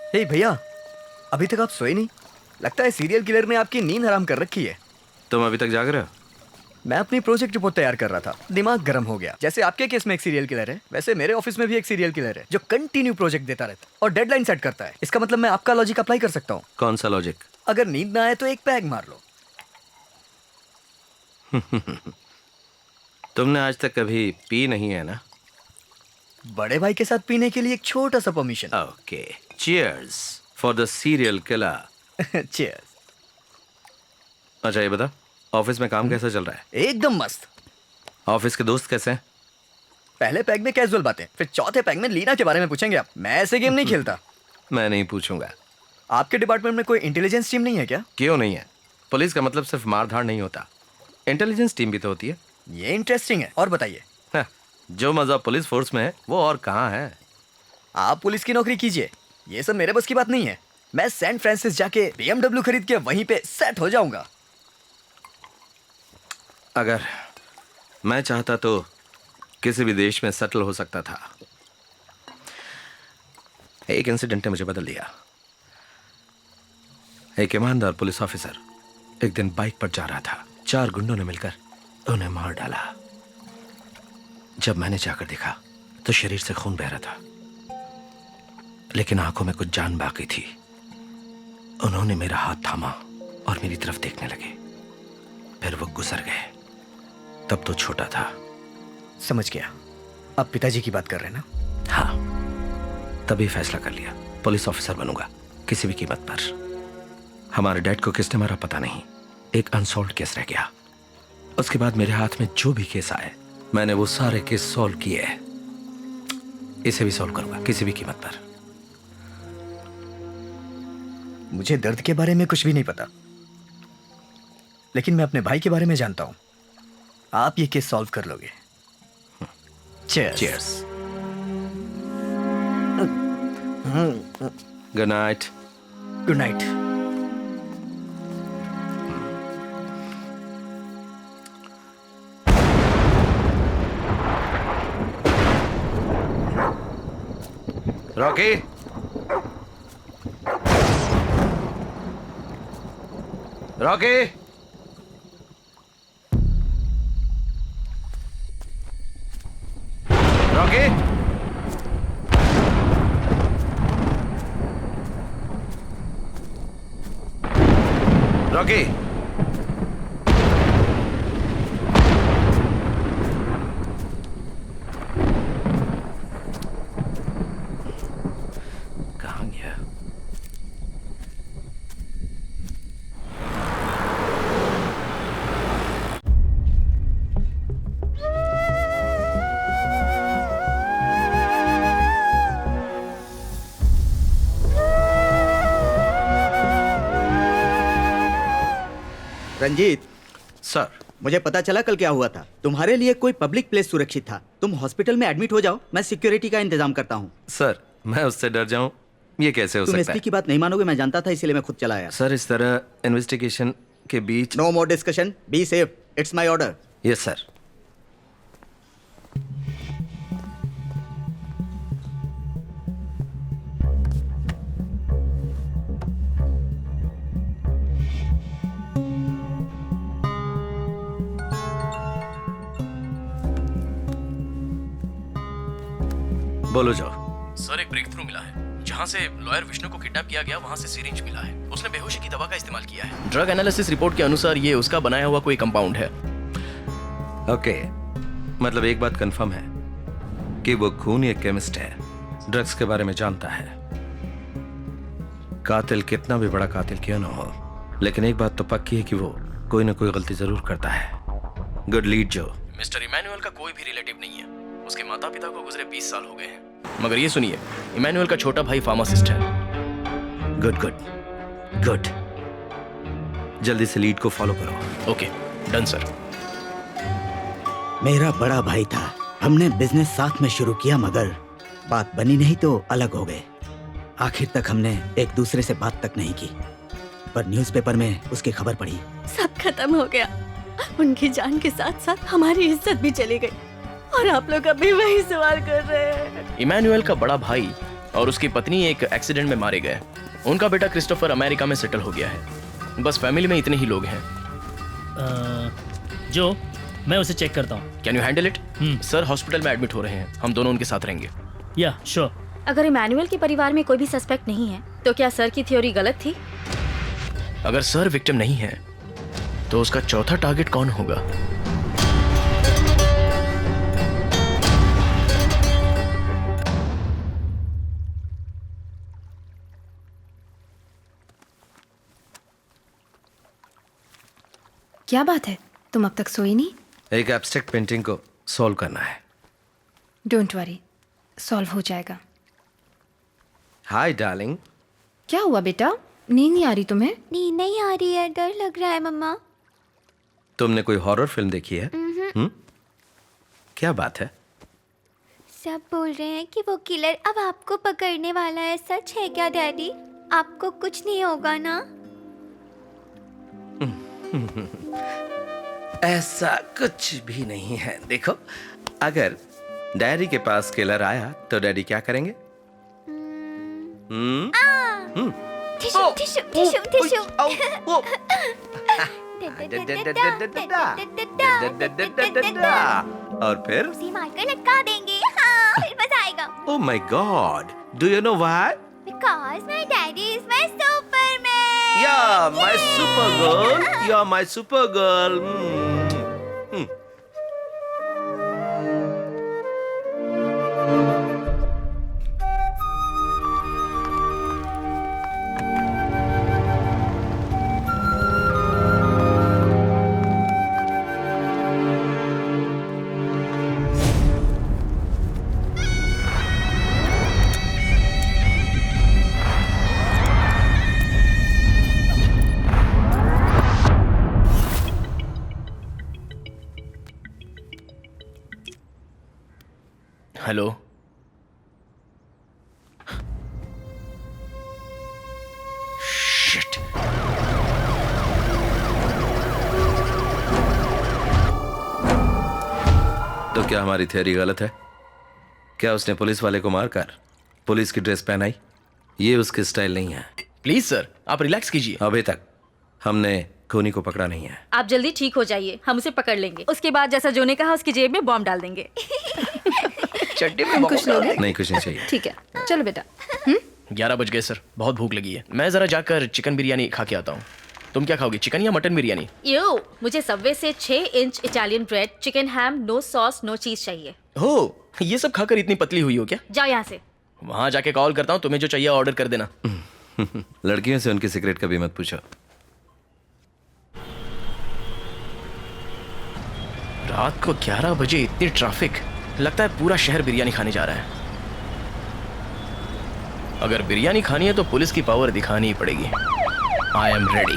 हे भैया, अभी तक आप सोए नहीं? लगता है सीरियल किलर ने आपकी नींद हराम कर रखी है। तुम अभी तक जाग रहे हो? मैं अपनी प्रोजेक्ट रिपोर्ट तैयार कर रहा था, दिमाग गर्म हो गया। जैसे आपके केस में एक सीरियल किलर है, वैसे मेरे ऑफिस में भी एक सीरियल किलर है जो कंटिन्यू प्रोजेक्ट देता रहता है और डेडलाइन सेट करता है। इसका मतलब मैं आपका लॉजिक अप्लाई कर सकता हूँ। कौन सा लॉजिक? अगर नींद ना आए तो एक पैग मार लो। तुमने आज तक कभी पी नहीं है ना? बड़े भाई के साथ पीने के लिए एक छोटा सा permission. Okay, cheers for the serial killer. Cheers. अच्छा ये बता, ऑफिस में काम कैसा चल रहा है? एकदम मस्त। ऑफिस के दोस्त कैसे हैं? पहले पैग में कैजुअल बातें, फिर चौथे पैग में लीना के बारे में पूछेंगे आप। मैं ऐसे गेम नहीं खेलता। मैं नहीं पूछूंगा। आपके डिपार्टमेंट में कोई इंटेलिजेंस टीम नहीं है क्या? क्यों नहीं है? पुलिस का मतलब सिर्फ मारधाड़ नहीं होता, इंटेलिजेंस टीम भी तो होती है। ये इंटरेस्टिंग है, और बताइए। हाँ, जो मजा पुलिस फोर्स में है वो और कहाँ है? आप पुलिस की नौकरी कीजिए, ये सब मेरे बस की बात नहीं है। मैं सैन फ्रांसिस जाके BMW खरीद के वहीं पे सेट हो जाऊंगा। अगर मैं चाहता तो किसी भी देश में सेटल हो सकता था। एक इंसिडेंट ने मुझे बदल दिया। एक ईमानदार पुलिस ऑफिसर एक दिन बाइक पर जा रहा था, 4 गुंडों ने मिलकर उन्हें मार डाला। जब मैंने जाकर देखा तो शरीर से खून बह रहा था, लेकिन आंखों में कुछ जान बाकी थी। उन्होंने मेरा हाथ थामा और मेरी तरफ देखने लगे, फिर वो गुजर गए। तब तो छोटा था। समझ गया, आप पिताजी की बात कर रहे हैं ना? हाँ, तभी फैसला कर लिया, पुलिस ऑफिसर बनूंगा किसी भी कीमत पर। हमारे डैड को किसने मारा पता नहीं, एक अनसॉल्व्ड केस रह गया। उसके बाद मेरे हाथ में जो भी केस आए मैंने वो सारे केस सॉल्व किए। इसे भी सॉल्व करूंगा किसी भी कीमत पर। मुझे दर्द के बारे में कुछ भी नहीं पता, लेकिन मैं अपने भाई के बारे में जानता हूं। आप ये केस सॉल्व कर लोगे। Cheers. Cheers. Good night. Good night. Rocky, Rocky, Rocky, Rocky. कहाँ गया? रंजीत, सर, मुझे पता चला कल क्या हुआ था। तुम्हारे लिए कोई पब्लिक प्लेस सुरक्षित था। तुम हॉस्पिटल में एडमिट हो जाओ, मैं सिक्योरिटी का इंतजाम करता हूँ। सर मैं उससे डर जाऊं, ये कैसे हो तुम सकता एसपी है? की बात नहीं मानोगे, मैं जानता था, इसीलिए मैं खुद चला आया। सर इस तरह इन्वेस्टिगेशन के बीच। No more discussion, be safe, it's my order. Yes sir. बोलो जाओ। सर एक ब्रेक थ्रू मिला है। जहां से लॉयर विष्णु को किडनैप किया गया वहां से सिरिंज मिला है। उसने बेहोशी की दवा का इस्तेमाल किया है। ड्रग एनालिसिस रिपोर्ट के अनुसार ये उसका बनाया हुआ कोई कंपाउंड है। ओके, मतलब एक बात कंफर्म है कि वो खूनी एक केमिस्ट है, ड्रग्स के बारे में जानता है। कातिल कितना भी बड़ा कातिल क्यों ना हो, लेकिन एक बात तो पक्की है कि वो कोई ना कोई गलती जरूर करता है। गुड लीड जो। मिस्टर इमैनुअल का कोई भी रिलेटिव नहीं है। उसके माता पिता को गुजरे 20 साल हो गए हैं। मगर ये सुनिए, इमैनुअल का छोटा भाई फार्मासिस्ट है। Good good good. जल्दी से लीड को फॉलो करो। Okay done sir. मेरा बड़ा भाई था, हमने बिजनेस साथ में शुरू किया, मगर बात बनी नहीं तो अलग हो गए। आखिर तक हमने एक दूसरे से बात तक नहीं की, पर न्यूज़पेपर में उसकी खबर पड़ी। सब खत्म हो गया। उनकी जान के साथ साथ हमारी इज्जत भी चली गई, और आप लोग अभी वही सवाल कर रहे हैं। इमैनुअल का बड़ा भाई और उसकी पत्नी एक एक्सीडेंट में मारे गए। उनका बेटा क्रिस्टोफर अमेरिका में सेटल हो गया है। बस फैमिली में इतने ही लोग हैं। जो मैं उसे चेक करता हूँ। Can you handle it? Sir hospital में एडमिट हो रहे हैं, हम दोनों उनके साथ रहेंगे। या श्योर। अगर इमैनुअल के परिवार में कोई भी सस्पेक्ट नहीं है तो क्या सर की थ्योरी गलत थी? अगर सर विक्टिम नहीं है तो उसका चौथा टारगेट कौन होगा? क्या बात है, तुम अब तक सोई नहीं? एक एब्स्ट्रैक्ट पेंटिंग को सॉल्व करना है। डोंट वरी, सॉल्व हो जाएगा। Hi darling. क्या हुआ बेटा, नींद नहीं आ रही तुम्हें? नींद नहीं आ रही है, डर लग रहा है मम्मा। तुमने कोई हॉरर फिल्म देखी है? क्या बात है? सब बोल रहे हैं कि वो किलर अब आपको पकड़ने वाला है। सच है क्या डैडी? आपको कुछ नहीं होगा ना? ऐसा कुछ भी नहीं है। देखो, अगर डैडी के पास किलर आया तो डैडी क्या करेंगे? Tissue tissue tissue tissue. और फिर उसी मारकर लटका देंगे। हाँ, फिर मजा आएगा। Oh my God, do you know why? Because my daddy is my Superman. Yeah, my super girl. You're my super girl. Hello, shit. तो क्या हमारी थियरी गलत है? क्या उसने पुलिस वाले को मारकर पुलिस की ड्रेस पहनाई? ये उसकी स्टाइल नहीं है। प्लीज सर, आप रिलैक्स कीजिए। अभी तक हमने खूनी को पकड़ा नहीं है। आप जल्दी ठीक हो जाइए, हम उसे पकड़ लेंगे। उसके बाद जैसा जो ने कहा उसकी जेब में बॉम्ब डाल देंगे। चड्डी में हम बॉम्ब कुछ लोग हैं? नहीं, कुछ नहीं चाहिए। ठीक है, चलो बेटा। 11 बज गए सर, बहुत भूख लगी है। मैं जरा जाकर चिकन बिरयानी खा के आता हूँ। तुम क्या खाओगी, चिकन या मटन बिरयानी? यो, मुझे सबवे से 6 इंच इटालियन ब्रेड, चिकन हैम, नो सॉस नो चीज चाहिए। हो, ये सब खाकर इतनी पतली हुई हो क्या? जाओ यहाँ से। वहां जाके कॉल करता हूँ, तुम्हें जो चाहिए ऑर्डर कर देना। लड़कियों से उनकी सिगरेट कभी मत पूछो। रात को 11 बजे इतनी ट्रैफिक, लगता है पूरा शहर बिरयानी खाने जा रहा है। अगर बिरयानी खानी है तो पुलिस की पावर दिखानी ही पड़ेगी। I am ready.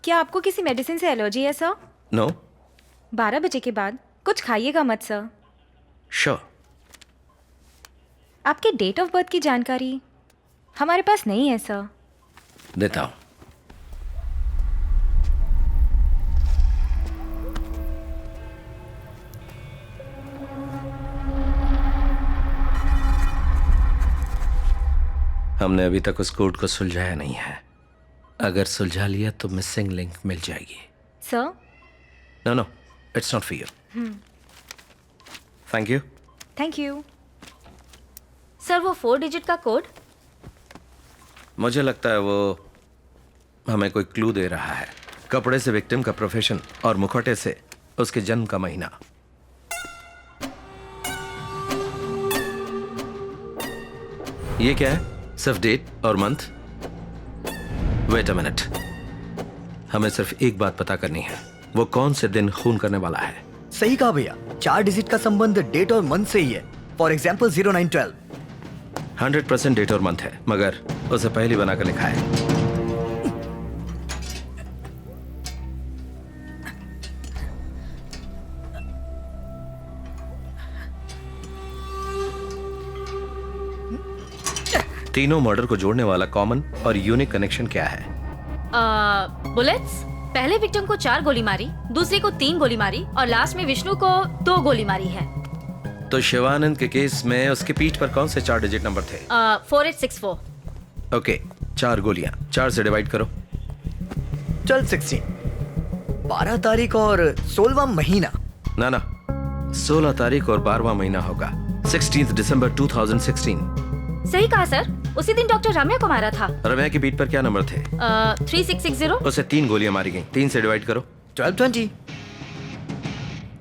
क्या आपको किसी मेडिसिन से एलर्जी है सर? नो। 12 बजे के बाद कुछ खाइएगा मत सर। श्योर। आपके डेट ऑफ बर्थ की जानकारी हमारे पास नहीं है सर। देता हूं। हमने अभी तक उस कोड को सुलझाया नहीं है। अगर सुलझा लिया तो मिसिंग लिंक मिल जाएगी। Sir? No no, it's not for you. Thank you. Thank you. Sir, वो 4 डिजिट का कोड? मुझे लगता है वो हमें कोई क्लू दे रहा है। कपड़े से विक्टिम का प्रोफेशन और मुखौटे से उसके जन्म का महीना। ये क्या है? सिर्फ डेट और मंथ? वेट अ मिनट, हमें सिर्फ एक बात पता करनी है, वो कौन से दिन खून करने वाला है। सही कहा भैया, 4 डिजिट का संबंध डेट और मंथ से ही है। For example 0912। 100% डेट और मंथ है, मगर उसे पहली बनाकर लिखा है। तीनों मर्डर को जोड़ने वाला कॉमन और यूनिक कनेक्शन क्या है? बुलेट्स? पहले विक्टिम को 4 गोली मारी, दूसरे को 3 गोली मारी और लास्ट में विष्णु को 2 गोली मारी है। तो शिवानंद के केस में उसके पीठ पर कौन से 4 डिजिट नंबर थे? 4864। ओके, 4 गोलियां 4 से डिवाइड करो। चल 16, 12 तारीख और 16वां महीना। ना 16 तारीख और 12वां महीना होगा। 16 दिसंबर 2016। सही कहा सर, उसी दिन डॉक्टर रम्या को मारा था। रम्या के पीठ पर क्या नंबर थे? 3660। उसे 3 गोलियां मारी गई। 3 से डिवाइड करो। 1220।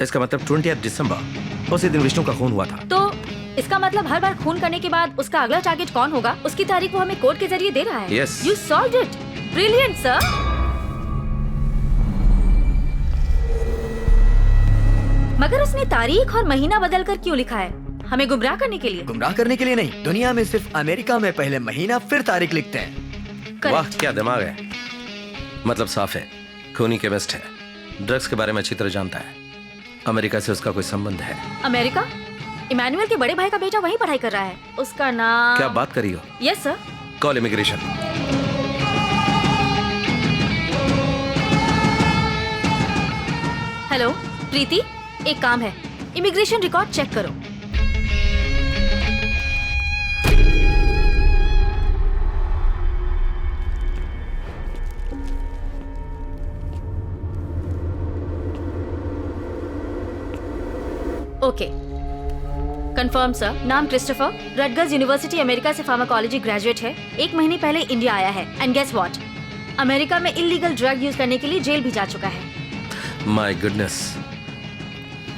इसका मतलब 20 दिसंबर, उसी दिन विष्णु का खून हुआ था। तो इसका मतलब हर बार खून करने के बाद उसका अगला टारगेट कौन होगा, उसकी तारीख वो हमें कोड के जरिए दे रहा है। Yes. You solved it. Brilliant, sir. मगर उसने तारीख और महीना बदलकर क्यों लिखा है? हमें गुमराह करने के लिए? गुमराह करने के लिए नहीं, दुनिया में सिर्फ अमेरिका में पहले महीना फिर तारीख लिखते हैं। Correct. वाह, क्या दिमाग है। मतलब साफ है, खूनी केमिस्ट है, ड्रग्स के बारे में अच्छी तरह जानता है। अमेरिका से उसका कोई संबंध है? अमेरिका? इमैनुअल के बड़े भाई का बेटा वहीं पढ़ाई कर रहा है। उसका नाम? क्या बात करी हो? Yes sir. Call immigration. Hello Preeti, एक काम है, इमिग्रेशन रिकॉर्ड चेक करो। Okay, confirm sir. नाम क्रिस्टोफर, रटगर्स यूनिवर्सिटी अमेरिका से फार्माकोलॉजी ग्रेजुएट है। 1 महीने पहले इंडिया आया है। एंड गेस व्हाट, अमेरिका में इलीगल ड्रग यूज करने के लिए जेल भी जा चुका है। माय गुडनेस,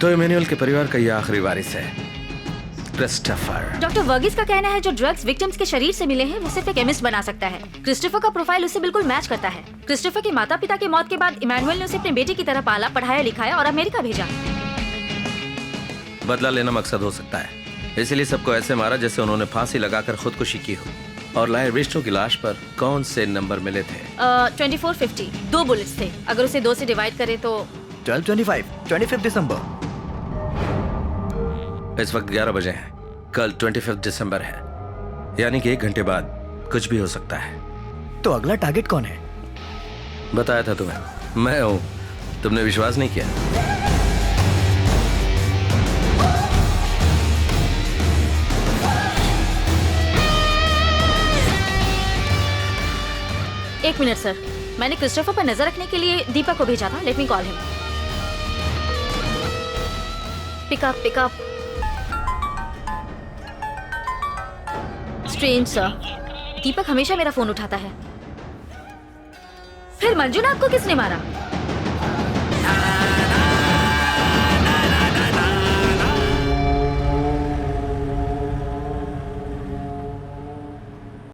तो इमैनुअल के परिवार का ये आखिरी वारिस है, क्रिस्टोफर। डॉक्टर वर्गीस का कहना है जो ड्रग्स विक्टिम्स के शरीर से मिले हैं वो सिर्फ एक केमिस्ट बना सकता है। क्रिस्टोफर का प्रोफाइल उससे बिल्कुल मैच करता है। क्रिस्टोफर के माता पिता की मौत के बाद इमैनुअल ने उसे अपने बेटे की तरह पाला, पढ़ाया, लिखाया और अमेरिका भेजा। बदला लेना मकसद हो सकता है, इसलिए सबको ऐसे मारा जैसे उन्होंने फांसी लगाकर खुदकुशी की हो। और लायर विष्णु की लाश पर कौन से नंबर मिले थे? 2450, 2 बुलेट्स थे। अगर उसे 2 से डिवाइड करें तो 1225, 25 दिसंबर। इस वक्त 11 बजे हैं। कल 25 दिसंबर है, यानी कि 1 घंटे बाद कुछ भी हो सकता है। तो अगला टारगेट कौन है? बताया था तुम्हें, मैं हूं। तुमने विश्वास नहीं किया। एक मिनट सर, मैंने क्रिस्टोफर पर नजर रखने के लिए दीपक को भेजा था। Let me call him. Pick up pick up. Strange sir, Deepak हमेशा मेरा फोन उठाता है। फिर मंजुनाथ को किसने मारा?